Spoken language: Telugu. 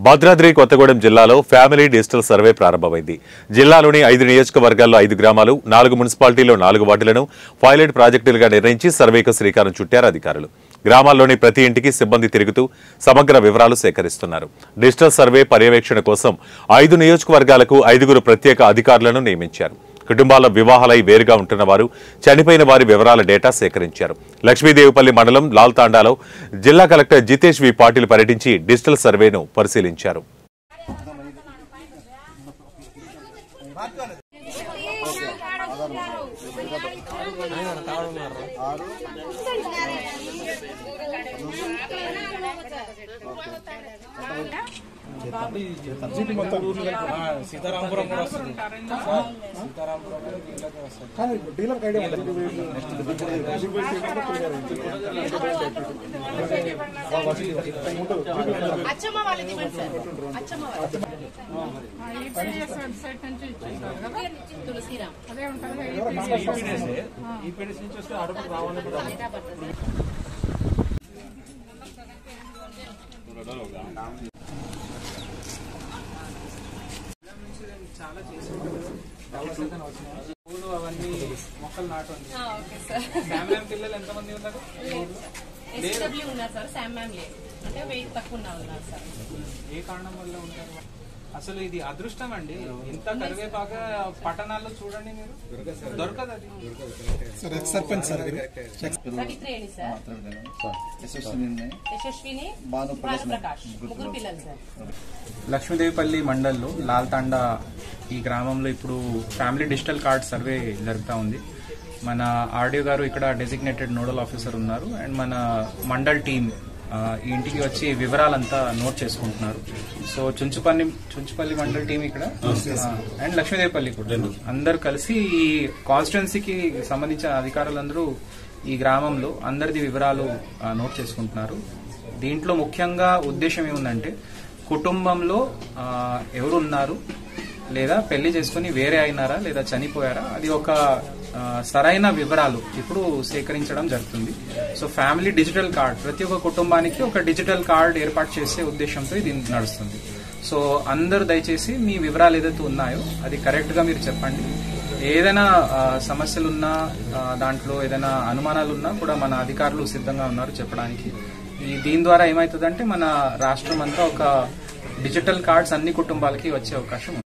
భద్రాద్రి కొత్తగూడెం జిల్లాలో ఫ్యామిలీ డిజిటల్ సర్వే ప్రారంభమైంది. జిల్లాలోని 5 నియోజకవర్గాల్లో 5 గ్రామాలు, 4 మున్సిపాలిటీల్లో 4 వార్డులను పైలట్ ప్రాజెక్టులుగా నిర్ణయించి సర్వేకు శ్రీకారం చుట్టారు అధికారులు. గ్రామాల్లోని ప్రతి ఇంటికి సిబ్బంది తిరుగుతూ సమగ్ర వివరాలు సేకరిస్తున్నారు. డిజిటల్ సర్వే పర్యవేక్షణ కోసం 5 నియోజకవర్గాలకు 5 ప్రత్యేక అధికారులను నియమించారు. కుటుంబాల వివాహాలై వేరుగా ఉంటున్న వారు, చనిపోయిన వారి వివరాల డేటా సేకరించారు. లక్ష్మీదేవిపల్లి మండలం లాల్తాండాలో జిల్లా కలెక్టర్ జితేష్ వి పాటిల్ పర్యటించి డిజిటల్ సర్వేను పరిశీలించారు. చాలా అవన్నీ మొక్కలు నాటండి. శామ్యామ్ పిల్లలు ఎంతమంది ఉన్నారు? ఉన్నారు సార్. శామ్యామ్ లేదు అంటే వెయిట్ తక్కువ ఉన్నారు సార్. ఏ కారణం వల్ల ఉంటారు? అసలు ఇది అదృష్టం అండి. ఇంత కరివేపాక పట్టణాల్లో చూడండి మీరు, దొరకదు. అది లక్ష్మీదేవిపల్లి మండల్లో లాల్తాండా ఈ గ్రామంలో ఇప్పుడు ఫ్యామిలీ డిజిటల్ కార్డ్ సర్వే జరుగుతూ ఉంది. మన ఆర్డీఓ గారు ఇక్కడ డెసిగ్నేటెడ్ నోడల్ ఆఫీసర్ ఉన్నారు అండ్ మన మండల్ టీం ఈ ఇంటికి వచ్చి వివరాలంతా నోట్ చేసుకుంటున్నారు. సో చుంచుపల్లి మండల్ టీం ఇక్కడ అండ్ లక్ష్మీదేవిపల్లి కూడా అందరు కలిసి ఈ కాన్స్టిట్యున్సీకి సంబంధించిన అధికారులందరూ ఈ గ్రామంలో అందరిది వివరాలు నోట్ చేసుకుంటున్నారు. దీంట్లో ముఖ్యంగా ఉద్దేశం ఏముందంటే కుటుంబంలో ఎవరు ఉన్నారు, లేదా పెళ్లి చేసుకుని వేరే అయినారా, లేదా చనిపోయారా, అది ఒక సరైన వివరాలు ఇప్పుడు సేకరించడం జరుగుతుంది. సో ఫ్యామిలీ డిజిటల్ కార్డ్ ప్రతి ఒక్క కుటుంబానికి ఒక డిజిటల్ కార్డ్ ఏర్పాటు చేసే ఉద్దేశంతో ఇది నడుస్తుంది. సో అందరూ దయచేసి మీ వివరాలు ఏదైతే ఉన్నాయో అది కరెక్ట్ గా మీరు చెప్పండి. ఏదైనా సమస్యలున్నా, దాంట్లో ఏదైనా అనుమానాలున్నా కూడా మన అధికారులు సిద్ధంగా ఉన్నారు చెప్పడానికి. దీని ద్వారా ఏమవుతుందంటే మన రాష్ట్రం అంతా ఒక డిజిటల్ కార్డ్స్ అన్ని కుటుంబాలకి వచ్చే అవకాశం ఉంది.